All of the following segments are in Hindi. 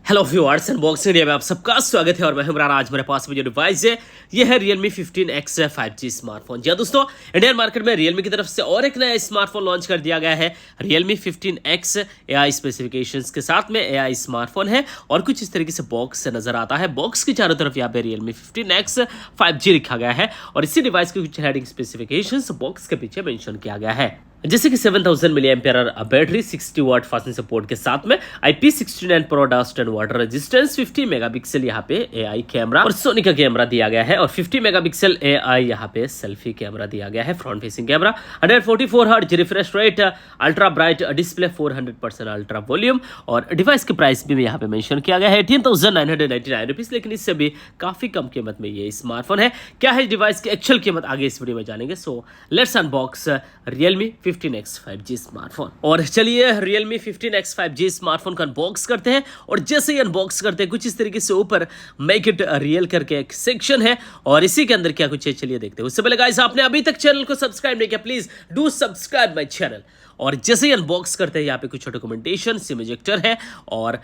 हेलो व्यूअर्स, अनबॉक्सिंग इंडिया में आप सबका स्वागत है और मैं इमरान। आज मेरे पास में जो डिवाइस है ये है Realme 15X 5G स्मार्टफोन। जी हाँ दोस्तों, इंडियन मार्केट में Realme की तरफ से और एक नया स्मार्टफोन लॉन्च कर दिया गया है। Realme 15X AI स्पेसिफिकेशंस के साथ में AI स्मार्टफोन है और कुछ इस तरीके से बॉक्स से नजर आता है। बॉक्स की चारों तरफ यहाँ पे Realme 15X 5G लिखा गया है और इसी डिवाइस के कुछ हेडिंग स्पेसिफिकेशंस बॉक्स के पीछे मेंशन किया गया है, जैसे कि 7000 मिली एम्पियर बैटरी, 60 वाट फास्टिंग सपोर्ट के साथ में IP69 pro dust and water resistance, 50 megapixel यहाँ पे AI कैमरा और सोनी का कैमरा दिया गया है और 50 मेगापिक्सल AI यहाँ पे सेल्फी कैमरा दिया गया है, front facing camera, 144 hertz refresh rate, ultra bright display, 400% ultra volume और डिवाइस के प्राइस भी यहाँ पे मेंशन किया गया है 18,999 रुपीज, लेकिन इससे भी काफी कम कीमत में ये स्मार्टफोन है। क्या है डिवाइस की एक्चुअल कीमत, आगे इस वीडियो में जानेंगे। So let's unbox Realme 15X 5G smartphone. और चलिए Realme 15X 5G स्मार्टफोन का अनबॉक्स करते हैं और जैसे ही अनबॉक्स करते हैं कुछ इस तरीके से ऊपर मेक इट रियल करके एक सेक्शन है और इसी के अंदर क्या कुछ है चलिए देखते हैं। उससे पहले गाइस, आपने अभी तक चैनल को सब्सक्राइब नहीं किया, please do subscribe my channel. और जैसे ही अनबॉक्स करते हैं यहाँ पे कुछ डॉक्यूमेंटेशन, सिम इजेक्टर है और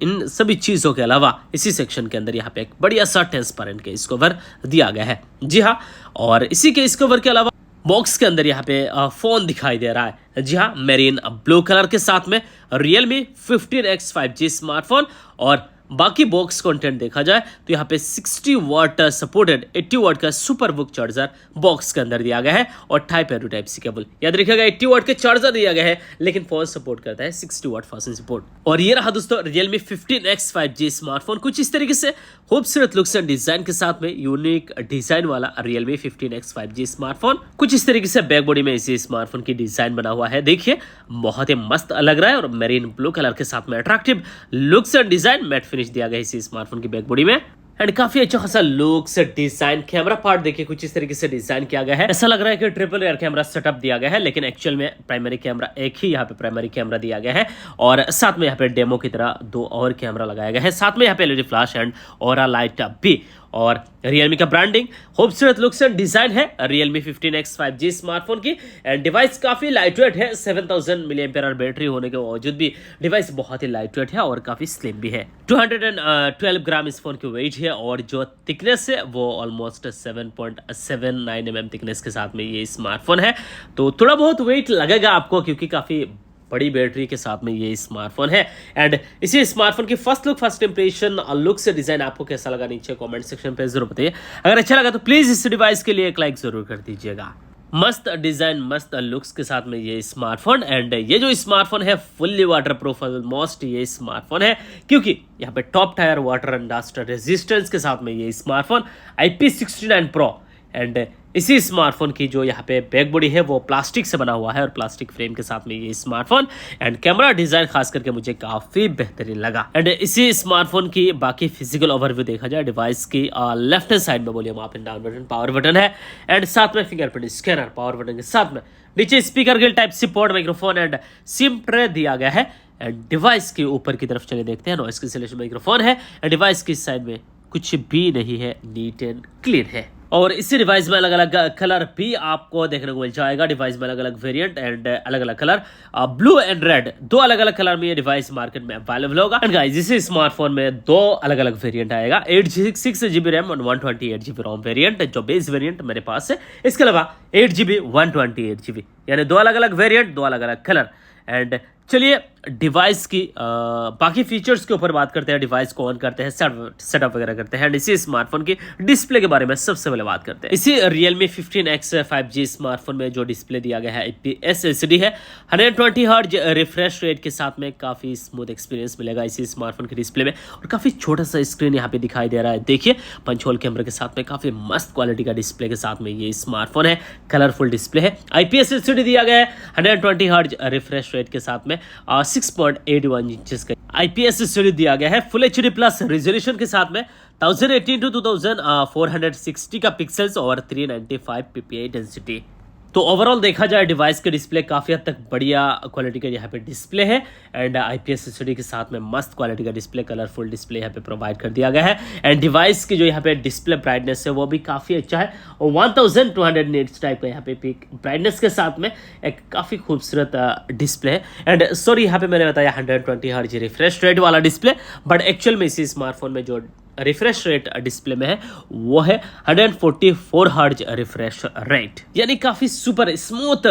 इन सभी चीज़ों के अलावा इसी सेक्शन के अंदर यहाँ पे एक बढ़िया सा ट्रांसपेरेंट केस कवर दिया गया है। जी हाँ, और इसी केस कवर के अलावा बॉक्स के अंदर यहाँ पे फोन दिखाई दे रहा है। जी हाँ, मेरीन ब्लू कलर के साथ में Realme 15X 5G स्मार्टफोन। और बाकी बॉक्स कंटेंट देखा जाए तो यहाँ पे 60 वाट सपोर्टेड 80 वाट का सुपर बुक चार्जर बॉक्स के अंदर दिया गया है और type A to type C cable. याद रखिएगा 80 वाट के चार्जर दिया गया है, लेकिन फोन सपोर्ट करता है 60 वाट फास्ट सपोर्ट। और ये रहा दोस्तों Realme 15X 5G स्मार्टफोन, कुछ इस तरीके से खूबसूरत लुक्स एंड डिजाइन के साथ में यूनिक डिजाइन वाला Realme 15X 5G स्मार्टफोन। कुछ इस तरीके से बैक बॉडी में इसी स्मार्टफोन की डिजाइन बना हुआ है, देखिए बहुत ही मस्त लग रहा है और मेरीन ब्लू कलर के साथ में attractive looks and design matte finish दिया गया है इसी स्मार्टफोन की बैक बॉडी में एंड काफी अच्छा खासा लुक्स डिजाइन। कैमरा पार्ट देखिए कुछ इस तरीके से डिजाइन किया गया है, ऐसा लग रहा है कि ट्रिपल एयर कैमरा सेटअप दिया गया है, लेकिन एक्चुअल में प्राइमरी कैमरा एक ही यहाँ पे प्राइमरी कैमरा दिया गया है और साथ में यहाँ पे डेमो की तरह दो और कैमरा लगाया गया है। साथ में यहाँ पे LED flash and aura light भी और Realme का ब्रांडिंग, खूबसूरत लुक्स एंड डिजाइन है Realme 15X 5G स्मार्टफोन की। एंड डिवाइस काफी लाइटवेट है, 7000 मिली एम्पियर बैटरी होने के बावजूद भी डिवाइस बहुत ही लाइटवेट है और काफी स्लिम भी है। 212 ग्राम इस फोन की वेट है और जो थिकनेस है वो ऑलमोस्ट 7.79 mm थिकनेस के साथ में ये स्मार्टफोन है। तो थोड़ा बहुत वेट लगेगा आपको क्योंकि काफी बड़ी बैटरी के साथ में ये स्मार्टफोन है। एंड इसी स्मार्टफोन की first look, first impression, look से डिजाइन आपको कैसा लगा नीचे कमेंट सेक्शन पे जरूर बताइए। अगर अच्छा लगा तो प्लीज इस डिवाइस के लिए एक लाइक जरूर कर दीजिएगा। मस्त डिजाइन, मस्त लुक्स के साथ में ये स्मार्टफोन। एंड ये जो स्मार्टफोन है फुल्ली वाटर प्रूफ ऑलमोस्ट ये स्मार्टफोन है क्योंकि यहाँ पे top tier water and dust resistance के साथ में ये स्मार्टफोन IP69 प्रो। एंड इसी स्मार्टफोन की जो यहाँ पे बैक बॉडी है वो प्लास्टिक से बना हुआ है और प्लास्टिक फ्रेम के साथ में ये स्मार्टफोन। एंड कैमरा डिजाइन खास करके मुझे काफी बेहतरीन लगा। एंड इसी स्मार्टफोन की बाकी फिजिकल ओवरव्यू देखा जाए, डिवाइस की लेफ्ट हैंड साइड में volume up and down button, power button है एंड साथ में फिंगरप्रिंट स्कैनर पावर बटन के साथ में नीचे स्पीकर के type C port, microphone and SIM tray दिया गया है। एंड डिवाइस के ऊपर की तरफ चले देखते हैं, नॉइस कैंसलेशन माइक्रोफोन है एंड डिवाइस की साइड में कुछ भी नहीं है, नीट एंड क्लीन है। और इसी डिवाइस में अलग अलग कलर भी आपको देखने को मिल जाएगा। डिवाइस में अलग अलग वेरिएंट एंड अलग अलग कलर, ब्लू एंड रेड, दो अलग अलग कलर में ये डिवाइस मार्केट में अवेलेबल होगा। एंड गाइस, इसी स्मार्टफोन में दो अलग अलग वेरिएंट आएगा, 8GB रैम और 128GB रोम वेरिएंट, जो बेस वेरिएंट मेरे पास है। इसके अलावा 8GB 128GB, यानी दो अलग अलग वेरिएंट, दो अलग अलग कलर। एंड चलिए डिवाइस की बाकी फीचर्स के ऊपर बात करते हैं। डिवाइस को ऑन करते हैं, सेटअप वगैरह करते हैं एंड इसी स्मार्टफोन की डिस्प्ले के बारे में सबसे पहले बात करते हैं। इसी Realme 15X 5G स्मार्टफोन में जो डिस्प्ले दिया गया है IPS LCD है, 120 हर्ट्ज रिफ्रेश रेट के साथ में काफी स्मूथ एक्सपीरियंस मिलेगा इसी स्मार्टफोन के डिस्प्ले में। और काफी छोटा सा स्क्रीन यहाँ पे दिखाई दे रहा है, देखिए पंच होल कैमरा के साथ में काफी मस्त क्वालिटी का डिस्प्ले के साथ में ये स्मार्टफोन है, कलरफुल डिस्प्ले है। IPS LCD दिया गया है 120 हर्ट्ज रिफ्रेश रेट के साथ में 6.81 इंचेस का IPS LCD दिया गया है, फुल HD प्लस रेजोल्यूशन के साथ में 1080 x 2460 का पिक्सल्स और 395 ppi डेंसिटी। तो ओवरऑल देखा जाए डिवाइस के डिस्प्ले काफ़ी हद तक बढ़िया क्वालिटी का यहाँ पे डिस्प्ले है एंड IPS एलसीडी के साथ में मस्त क्वालिटी का डिस्प्ले, कलरफुल डिस्प्ले यहाँ पे प्रोवाइड कर दिया गया है एंड डिवाइस की जो यहाँ पे डिस्प्ले ब्राइटनेस है वो भी काफ़ी अच्छा है और 1200 निट्स टाइप का यहाँ पे पिक ब्राइटनेस के साथ में एक काफ़ी खूबसूरत डिस्प्ले है एंड सॉरी यहाँ पे मैंने बताया 120 हर्ट्ज रिफ्रेश रेट वाला डिस्प्ले, बट एक्चुअल में इसी स्मार्टफोन में जो रिफ्रेश रेट डिस्प्ले में है वो है 144 हर्ट्ज रिफ्रेश रेट, यानी काफ़ी सुपर स्मूथ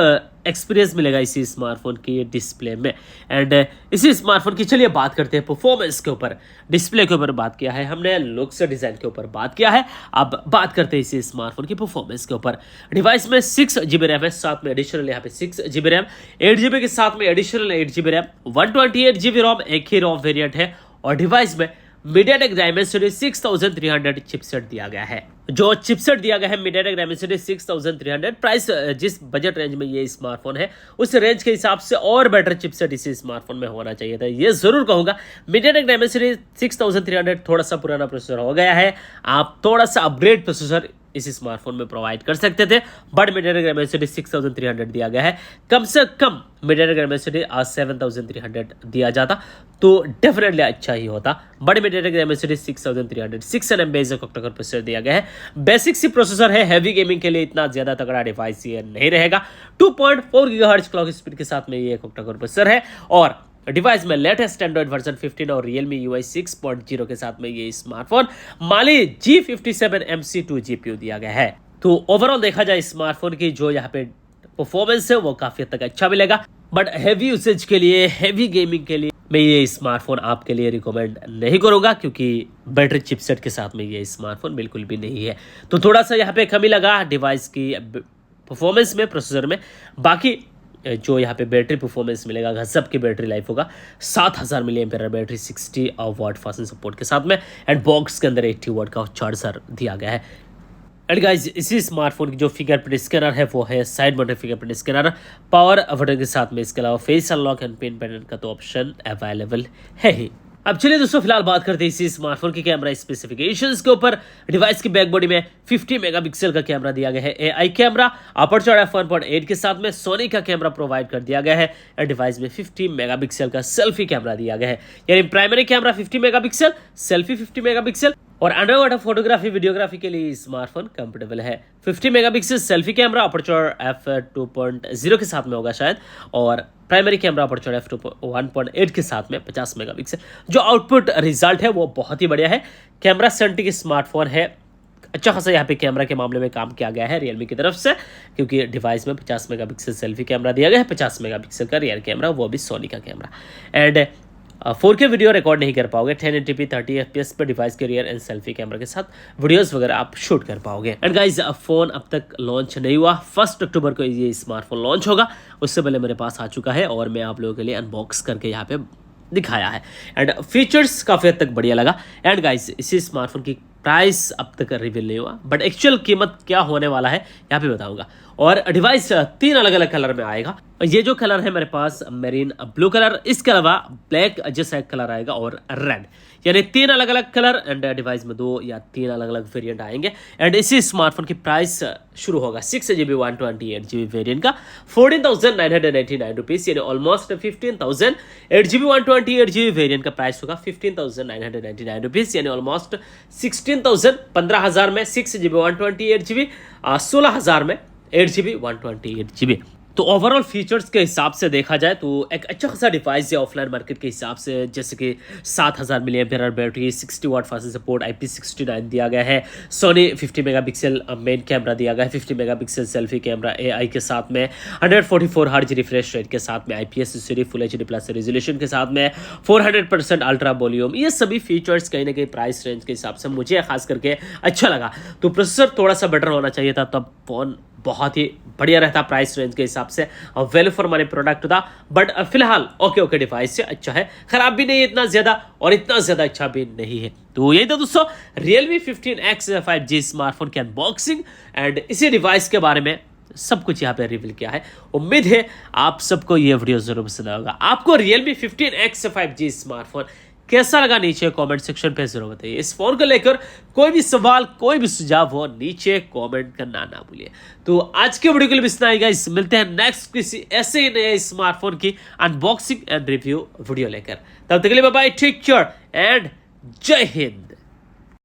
एक्सपीरियंस मिलेगा इसी स्मार्टफोन की डिस्प्ले में। एंड इसी स्मार्टफोन की चलिए बात करते हैं परफॉर्मेंस के ऊपर, डिस्प्ले के ऊपर बात किया है हमने, लुक्स डिज़ाइन के ऊपर बात किया है, अब बात करते हैं इसी स्मार्टफोन की परफॉर्मेंस के ऊपर। डिवाइस में 6GB रैम है, साथ में एडिशनल यहाँ पे 6GB रैम, 8GB के साथ में एडिशनल 8GB रैम, 128GB रोम, एक ही रोम वेरियंट है और डिवाइस में MediaTek Dimensity 6300 चिपसेट दिया गया है। जो चिपसेट दिया गया है MediaTek Dimensity 6300, प्राइस जिस बजट रेंज में ये स्मार्टफोन है उस रेंज के हिसाब से और बेटर चिपसेट इसी स्मार्टफोन में होना चाहिए था। ये जरूर कहूंगा MediaTek Dimensity 6300 थोड़ा सा पुराना प्रोसेसर हो गया है, आप थोड़ा सा अपग्रेड प्रोसेसर इसी स्मार्टफोन में प्रोवाइड कर सकते थे, बट MediaTek Dimensity 6300 दिया गया है। कम से कम MediaTek Dimensity 7300 दिया जाता तो डेफिनेटली अच्छा ही होता, but MediaTek Dimensity 6300 6nm basic octa-core processor दिया गया है। बेसिक सी प्रोसेसर है, हैवी गेमिंग के लिए इतना ज्यादा तगड़ा डिवाइस ये नहीं रहेगा। 2.4 GHz क्लॉक स्पीड के साथ में ये एक ऑक्टा-कोर प्रोसेसर है और डिवाइस में लेटेस्ट एंड्रॉइड वर्जन 15 और Realme UI 6.0 के साथ में ये smartphone Mali G57 MC2 GPU दिया गया है। तो ओवरऑल देखा जाए स्मार्टफोन की जो यहाँ पे परफॉर्मेंस है वो काफी हद तक अच्छा मिलेगा, बट हैवी यूसेज के लिए, हैवी गेमिंग के लिए मैं ये स्मार्टफोन आपके लिए रिकमेंड नहीं करूंगा, क्योंकि बैटरी चिपसेट के साथ में ये स्मार्टफोन बिल्कुल भी नहीं है। तो थोड़ा सा यहाँ पे कमी लगा डिवाइस की परफॉर्मेंस में, प्रोसेसर में। बाकी जो यहाँ पे बैटरी परफॉर्मेंस मिलेगा, गजब की बैटरी लाइफ होगा, 7000 mAh battery 60 watt fast support के साथ में एंड बॉक्स के अंदर 80 वाट का चार्जर दिया गया है। एंड गाइज इसी स्मार्टफोन की जो फिंगरप्रिंट स्कैनर है वो है side mounted fingerprint scanner, power button के साथ में। इसके अलावा face unlock and pin pattern का तो ऑप्शन अवेलेबल है ही। अब चलिए दोस्तों फिलहाल बात करते हैं इसी स्मार्टफोन की कैमरा स्पेसिफिकेशंस के ऊपर। डिवाइस की बैक बॉडी में 50 मेगापिक्सल का कैमरा दिया गया है, AI कैमरा, अपर्चर f1.8 के साथ में सोनी का कैमरा प्रोवाइड कर दिया गया है। डिवाइस में 50 मेगापिक्सल का सेल्फी कैमरा दिया गया है, यानी primary camera 50 megapixel, selfie 50 megapixel और अंडर वाटर फोटोग्राफी वीडियोग्राफी के लिए स्मार्टफोन कंफर्टेबल है। 50 megapixel selfie camera aperture f2.0 के साथ में होगा शायद, और प्राइमरी कैमरा अपर्चर f1.8 के साथ में 50 मेगापिक्सल। जो आउटपुट रिजल्ट है वो बहुत ही बढ़िया है। कैमरा सेंट्रिक स्मार्टफोन है, अच्छा खासा यहाँ पे कैमरा के मामले में काम किया गया है Realme की तरफ से, क्योंकि डिवाइस में 50 मेगापिक्सल सेल्फी कैमरा दिया गया है, 50 मेगापिक्सल का रियर कैमरा, वो भी सोनी का camera. And 4K video record नहीं कर पाओगे, 1080p 30 FPS पर डिवाइस के रियर एंड सेल्फी कैमरा के साथ वीडियोस वगैरह आप शूट कर पाओगे। एंड गाइस फोन अब तक लॉन्च नहीं हुआ, 1 अक्टूबर को ये स्मार्टफोन लॉन्च होगा, उससे पहले मेरे पास आ चुका है और मैं आप लोगों के लिए अनबॉक्स करके यहाँ पे दिखाया है। एंड फीचर्स काफ़ी हद तक बढ़िया लगा। एंड गाइस इसी स्मार्टफोन की प्राइस अब तक रिवील नहीं हुआ, बट एक्चुअल कीमत क्या होने वाला है यहाँ पे बताऊंगा। और डिवाइस 3 अलग अलग कलर में आएगा। ये जो कलर है मेरे पास मेरीन ब्लू कलर, इसके अलावा ब्लैक जैसा कलर आएगा और रेड, यानी 3 अलग अलग कलर। एंड डिवाइस में 2 या 3 अलग अलग वेरिएंट आएंगे। एंड इसी स्मार्टफोन की प्राइस शुरू होगा 6GB 128GB वेरिएंट का 14,989 रुपीज़, यानी ऑलमोस्ट 15,000। 8GB 128GB वेरिएंट का प्राइस होगा 15,999 रुपीज़, यानी ऑलमोस्ट 16,000। 15,000 में 6GB 128GB, 16,000 में 8GB 128GB। तो ओवरऑल फीचर्स के हिसाब से देखा जाए तो एक अच्छा खासा डिवाइस है ऑफलाइन मार्केट के हिसाब से, जैसे कि 7000 mAh battery, 60 watt fast support, IP69 दिया गया है, सोनी 50 मेगापिक्सल मेन कैमरा दिया गया है, 50 मेगापिक्सल सेल्फी कैमरा AI के साथ में, 144 हर्ट्ज रिफ्रेश रेट के साथ में, IPS LCD full HD plus resolution के साथ में, 400% अल्ट्रा वॉल्यूम। ये सभी फीचर्स कहीं ना कहीं प्राइस रेंज के हिसाब से मुझे खास करके अच्छा लगा। तो प्रोसेसर थोड़ा सा बेटर होना चाहिए था, तब फोन बहुत ही बढ़िया रहता प्राइस रेंज के हिसाब से, वैल्यू फॉर मनी प्रोडक्ट था। बट फिलहाल ओके डिवाइस से अच्छा है, खराब भी नहीं है इतना ज्यादा और इतना ज्यादा अच्छा भी नहीं है। तो यही था दोस्तों Realme 15X 5G स्मार्टफोन की अनबॉक्सिंग एंड इसी डिवाइस के बारे में सब कुछ यहाँ पे रिवील किया है। उम्मीद है आप सबको ये वीडियो जरूर पसंद आएगा। आपको Realme 15X 5G स्मार्टफोन कैसा लगा नीचे कमेंट सेक्शन पे जरूर बताइए। इस फोन को लेकर कोई भी सवाल कोई भी सुझाव हो नीचे कमेंट करना ना भूलिए। तो आज के वीडियो के लिए इतना ही गाइस, मिलते हैं नेक्स्ट किसी ऐसे ही नए स्मार्टफोन की अनबॉक्सिंग एंड रिव्यू वीडियो लेकर। तब तक के लिए bye bye, take care and जय हिंद।